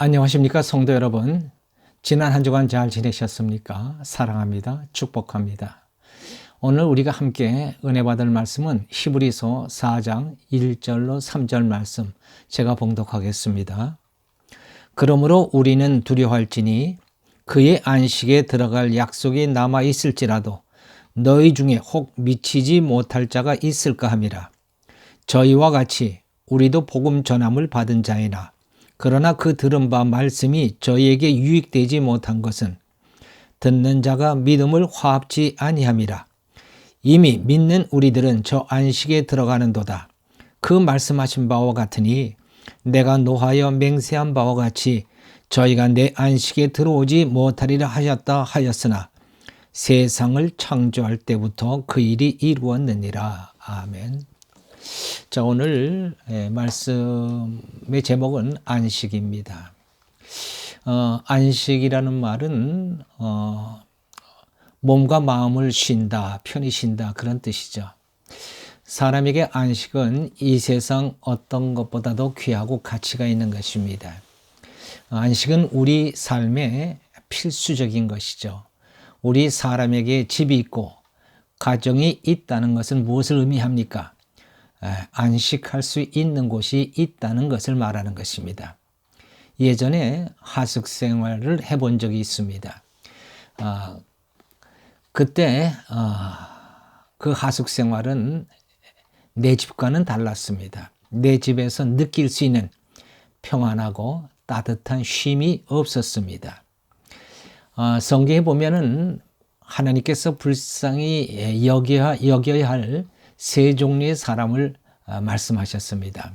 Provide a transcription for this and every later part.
안녕하십니까 성도 여러분. 지난 한 주간 잘 지내셨습니까? 사랑합니다. 축복합니다. 오늘 우리가 함께 은혜 받을 말씀은 히브리서 4장 1절로 3절 말씀 제가 봉독하겠습니다. 그러므로 우리는 두려워할지니 그의 안식에 들어갈 약속이 남아 있을지라도 너희 중에 혹 미치지 못할 자가 있을까 함이라. 저희와 같이 우리도 복음 전함을 받은 자이나 그러나 그 들은 바 말씀이 저희에게 유익되지 못한 것은 듣는 자가 믿음을 화합지 아니함이라. 이미 믿는 우리들은 저 안식에 들어가는도다. 그 말씀하신 바와 같으니 내가 노하여 맹세한 바와 같이 저희가 내 안식에 들어오지 못하리라 하셨다 하였으나 세상을 창조할 때부터 그 일이 이루었느니라. 아멘. 자, 오늘 말씀의 제목은 안식입니다. 안식이라는 말은 몸과 마음을 쉰다, 편히 쉰다 그런 뜻이죠. 사람에게 안식은 이 세상 어떤 것보다도 귀하고 가치가 있는 것입니다. 안식은 우리 삶의 필수적인 것이죠. 우리 사람에게 집이 있고 가정이 있다는 것은 무엇을 의미합니까? 안식할 수 있는 곳이 있다는 것을 말하는 것입니다. 예전에 하숙 생활을 해본 적이 있습니다. 그때 그 하숙 생활은 내 집과는 달랐습니다. 내 집에서 느낄 수 있는 평안하고 따뜻한 쉼이 없었습니다. 성경에 보면은 하나님께서 불쌍히 여겨야 할 세 종류의 사람을 말씀하셨습니다.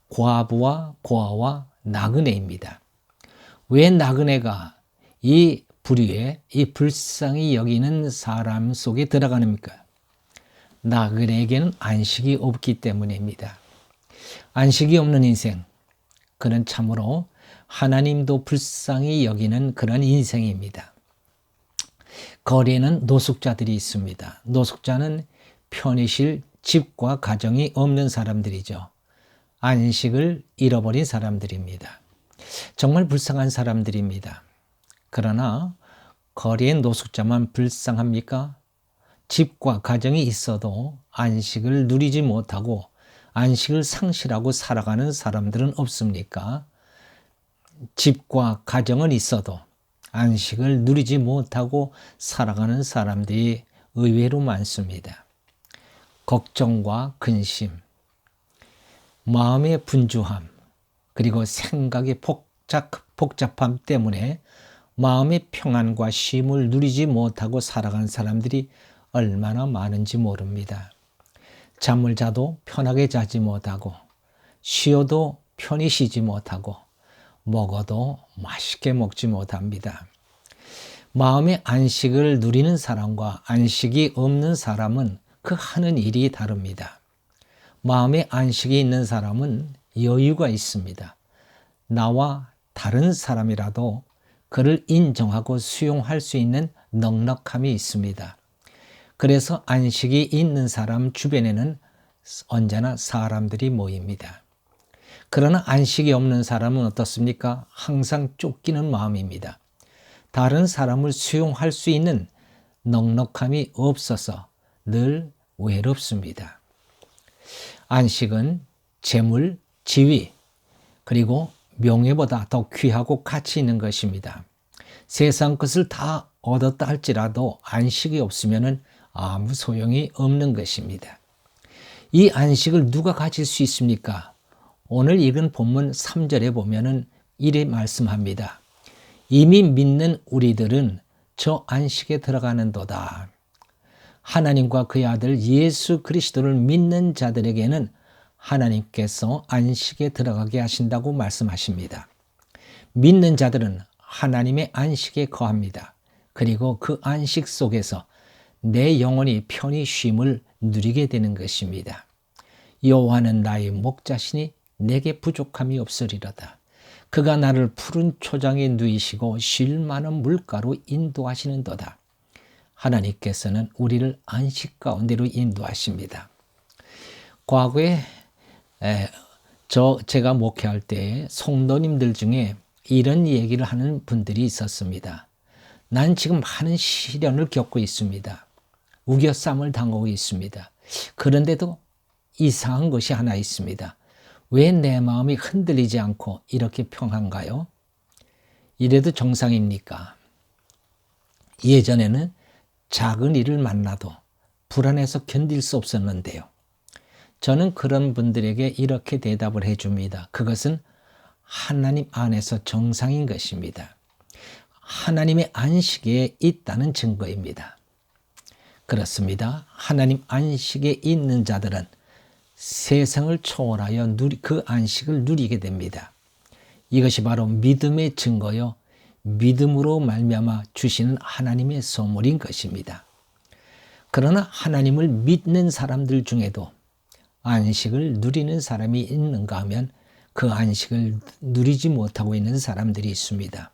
과부와 고아와 나그네입니다. 왜 나그네가 이 부류에 이 불쌍히 여기는 사람 속에 들어가는입니까? 나그네에게는 안식이 없기 때문입니다. 안식이 없는 인생, 그는 참으로 하나님도 불쌍히 여기는 그런 인생입니다. 거리에는 노숙자들이 있습니다. 노숙자는 편히 쉴 집과 가정이 없는 사람들이죠. 안식을 잃어버린 사람들입니다. 정말 불쌍한 사람들입니다. 그러나 거리의 노숙자만 불쌍합니까? 집과 가정이 있어도 안식을 누리지 못하고 안식을 상실하고 살아가는 사람들은 없습니까? 집과 가정은 있어도 안식을 누리지 못하고 살아가는 사람들이 의외로 많습니다. 걱정과 근심, 마음의 분주함, 그리고 생각의 복잡함 때문에 마음의 평안과 쉼을 누리지 못하고 살아가는 사람들이 얼마나 많은지 모릅니다. 잠을 자도 편하게 자지 못하고 쉬어도 편히 쉬지 못하고 먹어도 맛있게 먹지 못합니다. 마음의 안식을 누리는 사람과 안식이 없는 사람은 그 하는 일이 다릅니다. 마음의 안식이 있는 사람은 여유가 있습니다. 나와 다른 사람이라도 그를 인정하고 수용할 수 있는 넉넉함이 있습니다. 그래서 안식이 있는 사람 주변에는 언제나 사람들이 모입니다. 그러나 안식이 없는 사람은 어떻습니까? 항상 쫓기는 마음입니다. 다른 사람을 수용할 수 있는 넉넉함이 없어서 늘 외롭습니다. 안식은 재물, 지위, 그리고 명예보다 더 귀하고 가치 있는 것입니다. 세상 것을 다 얻었다 할지라도 안식이 없으면 아무 소용이 없는 것입니다. 이 안식을 누가 가질 수 있습니까? 오늘 읽은 본문 3절에 보면은 이래 말씀합니다. 이미 믿는 우리들은 저 안식에 들어가는도다. 하나님과 그의 아들 예수 그리스도를 믿는 자들에게는 하나님께서 안식에 들어가게 하신다고 말씀하십니다. 믿는 자들은 하나님의 안식에 거합니다. 그리고 그 안식 속에서 내 영혼이 편히 쉼을 누리게 되는 것입니다. 여호와는 나의 목자시니 내게 부족함이 없으리로다. 그가 나를 푸른 초장에 누이시고 쉴 만한 물가로 인도하시는도다. 하나님께서는 우리를 안식 가운데로 인도하십니다. 과거에 제가 목회할 때 성도님들 중에 이런 얘기를 하는 분들이 있었습니다. 난 지금 많은 시련을 겪고 있습니다. 우겨쌈을 당하고 있습니다. 그런데도 이상한 것이 하나 있습니다. 왜 내 마음이 흔들리지 않고 이렇게 평안가요? 이래도 정상입니까? 예전에는 작은 일을 만나도 불안해서 견딜 수 없었는데요. 저는 그런 분들에게 이렇게 대답을 해줍니다. 그것은 하나님 안에서 정상인 것입니다. 하나님의 안식에 있다는 증거입니다. 그렇습니다. 하나님 안식에 있는 자들은 세상을 초월하여 그 안식을 누리게 됩니다. 이것이 바로 믿음의 증거요, 믿음으로 말미암아 주시는 하나님의 선물인 것입니다. 그러나 하나님을 믿는 사람들 중에도 안식을 누리는 사람이 있는가 하면 그 안식을 누리지 못하고 있는 사람들이 있습니다.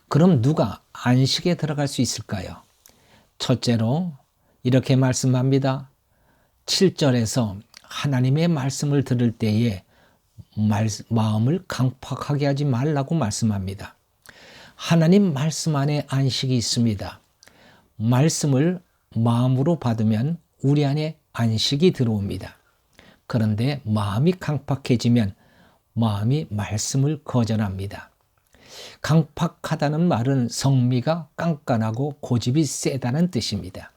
그럼 누가 안식에 들어갈 수 있을까요? 첫째로 이렇게 말씀합니다. 7절에서 하나님의 말씀을 들을 때에 마음을 강팍하게 하지 말라고 말씀합니다. 하나님 말씀 안에 안식이 있습니다. 말씀을 마음으로 받으면 우리 안에 안식이 들어옵니다. 그런데 마음이 강팍해지면 마음이 말씀을 거절합니다. 강팍하다는 말은 성미가 깐깐하고 고집이 세다는 뜻입니다.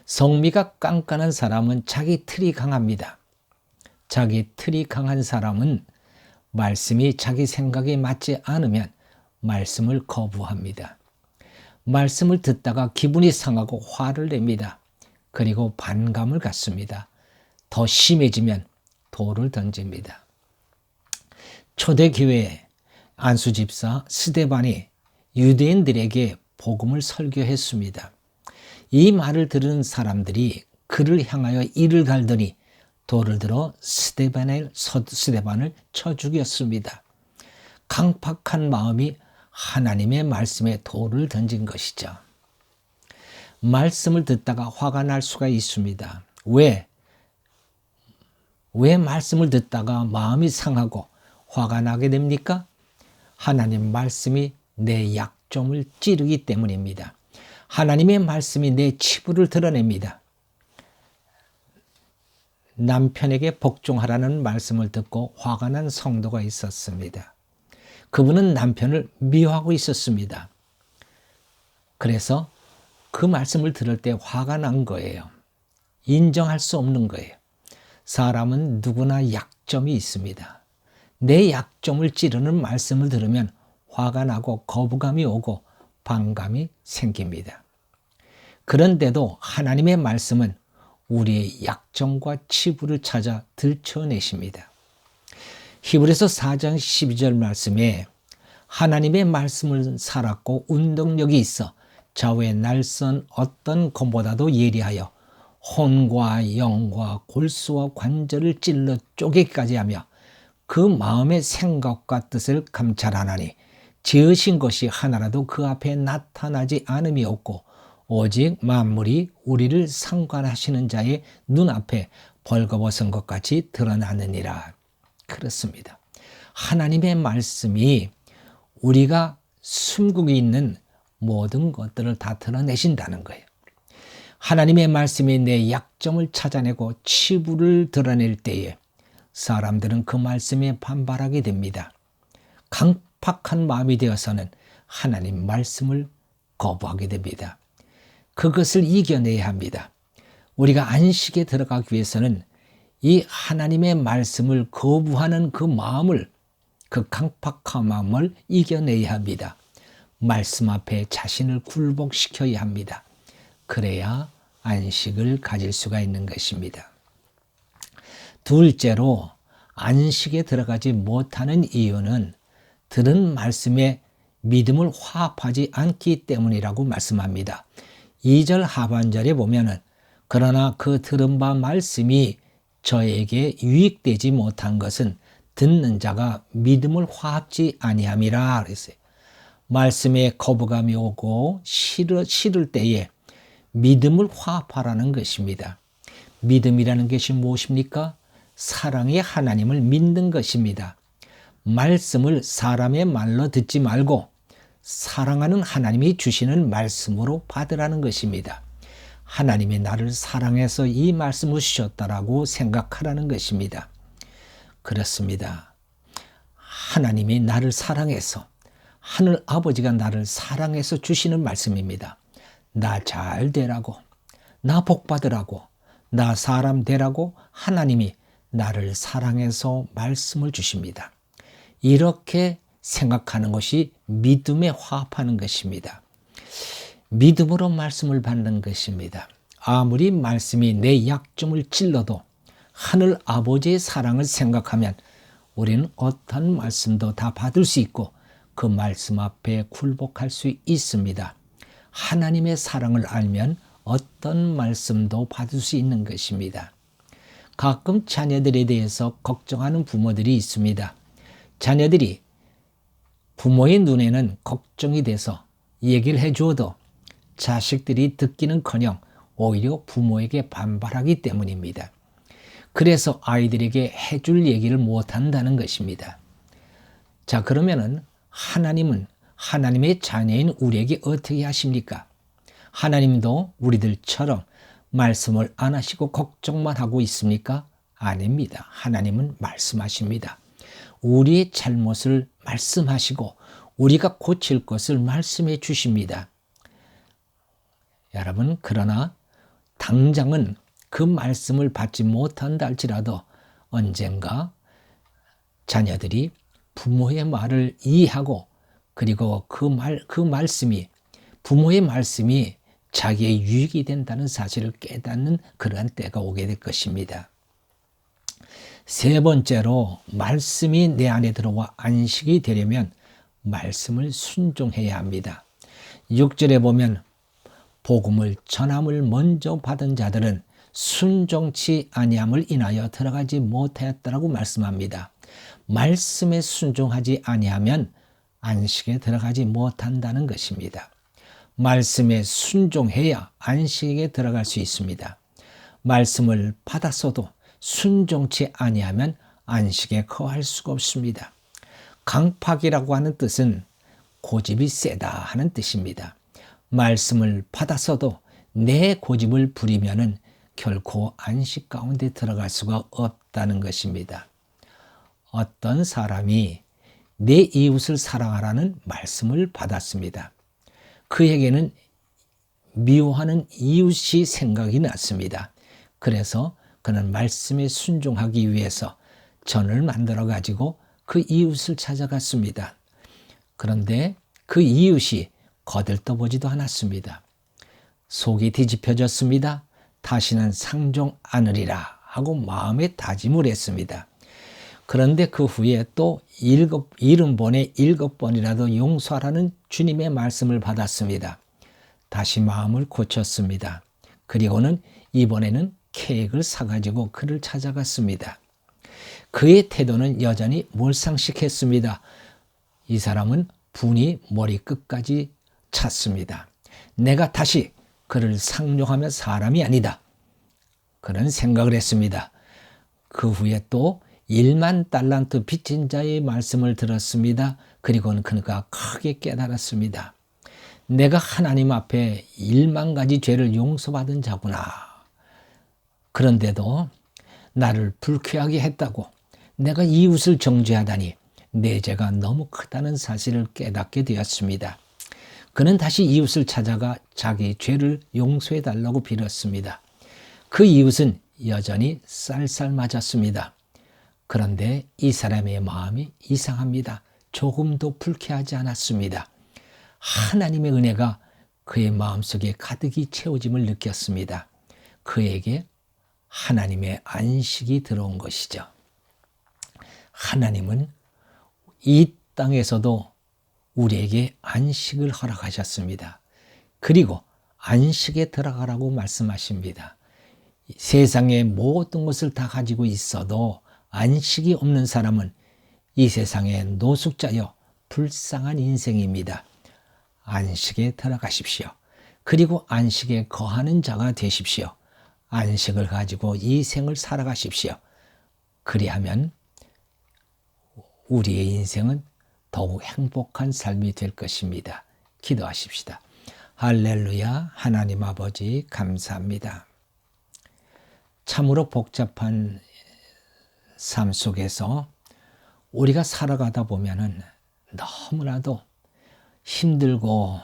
성미가 깐깐한 사람은 자기 틀이 강합니다. 자기 틀이 강한 사람은 말씀이 자기 생각에 맞지 않으면 말씀을 거부합니다. 말씀을 듣다가 기분이 상하고 화를 냅니다. 그리고 반감을 갖습니다. 더 심해지면 돌을 던집니다. 초대교회 안수집사 스데반이 유대인들에게 복음을 설교했습니다. 이 말을 들은 사람들이 그를 향하여 이를 갈더니 돌을 들어 스데반을 쳐 죽였습니다. 강팍한 마음이 하나님의 말씀에 돌을 던진 것이죠. 말씀을 듣다가 화가 날 수가 있습니다. 왜 말씀을 듣다가 마음이 상하고 화가 나게 됩니까? 하나님 말씀이 내 약점을 찌르기 때문입니다. 하나님의 말씀이 내 치부를 드러냅니다. 남편에게 복종하라는 말씀을 듣고 화가 난 성도가 있었습니다. 그분은 남편을 미워하고 있었습니다. 그래서 그 말씀을 들을 때 화가 난 거예요. 인정할 수 없는 거예요. 사람은 누구나 약점이 있습니다. 내 약점을 찌르는 말씀을 들으면 화가 나고 거부감이 오고 반감이 생깁니다. 그런데도 하나님의 말씀은 우리의 약점과 치부를 찾아 들춰내십니다. 히브리서 4장 12절 말씀에 하나님의 말씀을 살았고 운동력이 있어 좌우의 날선 어떤 검보다도 예리하여 혼과 영과 골수와 관절을 찔러 쪼개기까지 하며 그 마음의 생각과 뜻을 감찰하나니 지으신 것이 하나라도 그 앞에 나타나지 않음이 없고 오직 만물이 우리를 상관하시는 자의 눈앞에 벌거벗은 것 같이 드러나느니라. 그렇습니다. 하나님의 말씀이 우리가 숨기고 있는 모든 것들을 다 드러내신다는 거예요. 하나님의 말씀이 내 약점을 찾아내고 치부를 드러낼 때에 사람들은 그 말씀에 반발하게 됩니다. 강팍한 마음이 되어서는 하나님 말씀을 거부하게 됩니다. 그것을 이겨내야 합니다. 우리가 안식에 들어가기 위해서는 이 하나님의 말씀을 거부하는 그 마음을, 그 강팍한 마음을 이겨내야 합니다. 말씀 앞에 자신을 굴복시켜야 합니다. 그래야 안식을 가질 수가 있는 것입니다. 둘째로 안식에 들어가지 못하는 이유는 들은 말씀에 믿음을 화합하지 않기 때문이라고 말씀합니다. 2절 하반절에 보면은 그러나 그 들은 바 말씀이 저에게 유익되지 못한 것은 듣는 자가 믿음을 화합지 아니함이라 그랬어요. 말씀에 거부감이 오고 싫을 때에 믿음을 화합하라는 것입니다. 믿음이라는 것이 무엇입니까? 사랑의 하나님을 믿는 것입니다. 말씀을 사람의 말로 듣지 말고 사랑하는 하나님이 주시는 말씀으로 받으라는 것입니다. 하나님이 나를 사랑해서 이 말씀을 주셨다라고 생각하라는 것입니다. 그렇습니다. 하나님이 나를 사랑해서, 하늘 아버지가 나를 사랑해서 주시는 말씀입니다. 나 잘 되라고, 나 복 받으라고, 나 사람 되라고 하나님이 나를 사랑해서 말씀을 주십니다. 이렇게 생각하는 것이 믿음에 화합하는 것입니다. 믿음으로 말씀을 받는 것입니다. 아무리 말씀이 내 약점을 찔러도 하늘 아버지의 사랑을 생각하면 우리는 어떤 말씀도 다 받을 수 있고 그 말씀 앞에 굴복할 수 있습니다. 하나님의 사랑을 알면 어떤 말씀도 받을 수 있는 것입니다. 가끔 자녀들에 대해서 걱정하는 부모들이 있습니다. 자녀들이 부모의 눈에는 걱정이 돼서 얘기를 해주어도 자식들이 듣기는커녕 오히려 부모에게 반발하기 때문입니다. 그래서 아이들에게 해줄 얘기를 못한다는 것입니다. 자, 그러면은 하나님은 하나님의 자녀인 우리에게 어떻게 하십니까? 하나님도 우리들처럼 말씀을 안 하시고 걱정만 하고 있습니까? 아닙니다. 하나님은 말씀하십니다. 우리의 잘못을 말씀하시고 우리가 고칠 것을 말씀해 주십니다. 여러분, 그러나 당장은 그 말씀을 받지 못한다 할지라도 언젠가 자녀들이 부모의 말을 이해하고 그리고 그 말씀이, 부모의 말씀이 자기의 유익이 된다는 사실을 깨닫는 그러한 때가 오게 될 것입니다. 세 번째로, 말씀이 내 안에 들어와 안식이 되려면 말씀을 순종해야 합니다. 6절에 보면 복음을 전함을 먼저 받은 자들은 순종치 아니함을 인하여 들어가지 못하였다라고 말씀합니다. 말씀에 순종하지 아니하면 안식에 들어가지 못한다는 것입니다. 말씀에 순종해야 안식에 들어갈 수 있습니다. 말씀을 받았어도 순종치 아니하면 안식에 거할 수가 없습니다. 강팍이라고 하는 뜻은 고집이 세다 하는 뜻입니다. 말씀을 받았어도 내 고집을 부리면은 결코 안식 가운데 들어갈 수가 없다는 것입니다. 어떤 사람이 내 이웃을 사랑하라는 말씀을 받았습니다. 그에게는 미워하는 이웃이 생각이 났습니다. 그래서 그는 말씀에 순종하기 위해서 전을 만들어 가지고 그 이웃을 찾아갔습니다. 그런데 그 이웃이 거들떠보지도 않았습니다. 속이 뒤집혀졌습니다. 다시는 상종 않으리라 하고 마음에 다짐을 했습니다. 그런데 그 후에 또 70번에 7번이라도 용서하라는 주님의 말씀을 받았습니다. 다시 마음을 고쳤습니다. 그리고는 이번에는 케이크를 사가지고 그를 찾아갔습니다. 그의 태도는 여전히 몰상식했습니다. 이 사람은 분이 머리끝까지 찼습니다. 내가 다시 그를 상종하며 사람이 아니다. 그런 생각을 했습니다. 그 후에 또 1만 달란트 빚진 자의 말씀을 들었습니다. 그리고는 그가 크게 깨달았습니다. 내가 하나님 앞에 1만 가지 죄를 용서받은 자구나. 그런데도 나를 불쾌하게 했다고 내가 이웃을 정죄하다니 내 죄가 너무 크다는 사실을 깨닫게 되었습니다. 그는 다시 이웃을 찾아가 자기 죄를 용서해 달라고 빌었습니다. 그 이웃은 여전히 쌀쌀 맞았습니다. 그런데 이 사람의 마음이 이상합니다. 조금도 불쾌하지 않았습니다. 하나님의 은혜가 그의 마음속에 가득히 채워짐을 느꼈습니다. 그에게 하나님의 안식이 들어온 것이죠. 하나님은 이 땅에서도 우리에게 안식을 허락하셨습니다. 그리고 안식에 들어가라고 말씀하십니다. 세상의 모든 것을 다 가지고 있어도 안식이 없는 사람은 이 세상의 노숙자여 불쌍한 인생입니다. 안식에 들어가십시오. 그리고 안식에 거하는 자가 되십시오. 안식을 가지고 이 생을 살아가십시오. 그리하면 우리의 인생은 더욱 행복한 삶이 될 것입니다. 기도하십시다. 할렐루야. 하나님 아버지 감사합니다. 참으로 복잡한 삶 속에서 우리가 살아가다 보면은 너무나도 힘들고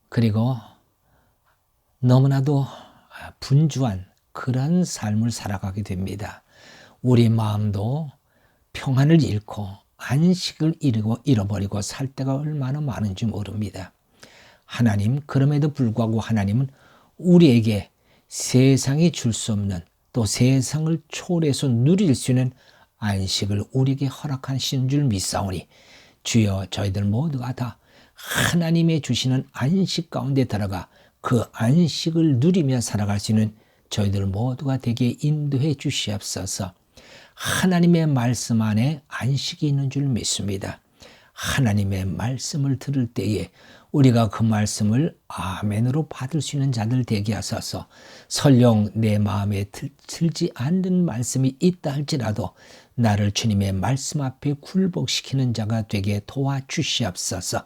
그리고 너무나도 분주한 그런 삶을 살아가게 됩니다. 우리 마음도 평안을 잃고 안식을 잃어버리고 살 때가 얼마나 많은지 모릅니다. 하나님, 그럼에도 불구하고 하나님은 우리에게 세상이 줄 수 없는 또 세상을 초월해서 누릴 수 있는 안식을 우리에게 허락하신 줄 믿사오니 주여 저희들 모두가 다 하나님의 주시는 안식 가운데 들어가 그 안식을 누리며 살아갈 수 있는 저희들 모두가 되게 인도해 주시옵소서. 하나님의 말씀 안에 안식이 있는 줄 믿습니다. 하나님의 말씀을 들을 때에 우리가 그 말씀을 아멘으로 받을 수 있는 자들 되게 하소서. 설령 내 마음에 들지 않는 말씀이 있다 할지라도 나를 주님의 말씀 앞에 굴복시키는 자가 되게 도와주시옵소서.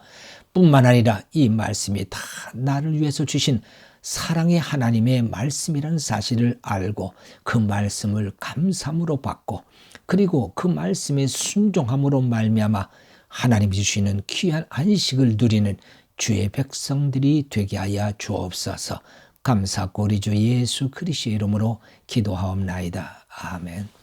뿐만 아니라 이 말씀이 다 나를 위해서 주신 사랑의 하나님의 말씀이라는 사실을 알고 그 말씀을 감사함으로 받고 그리고 그 말씀에 순종함으로 말미암아 하나님이 주시는 귀한 안식을 누리는 주의 백성들이 되게 하여 주옵소서. 감사하고 우리 주 예수 그리스도의 이름으로 기도하옵나이다. 아멘.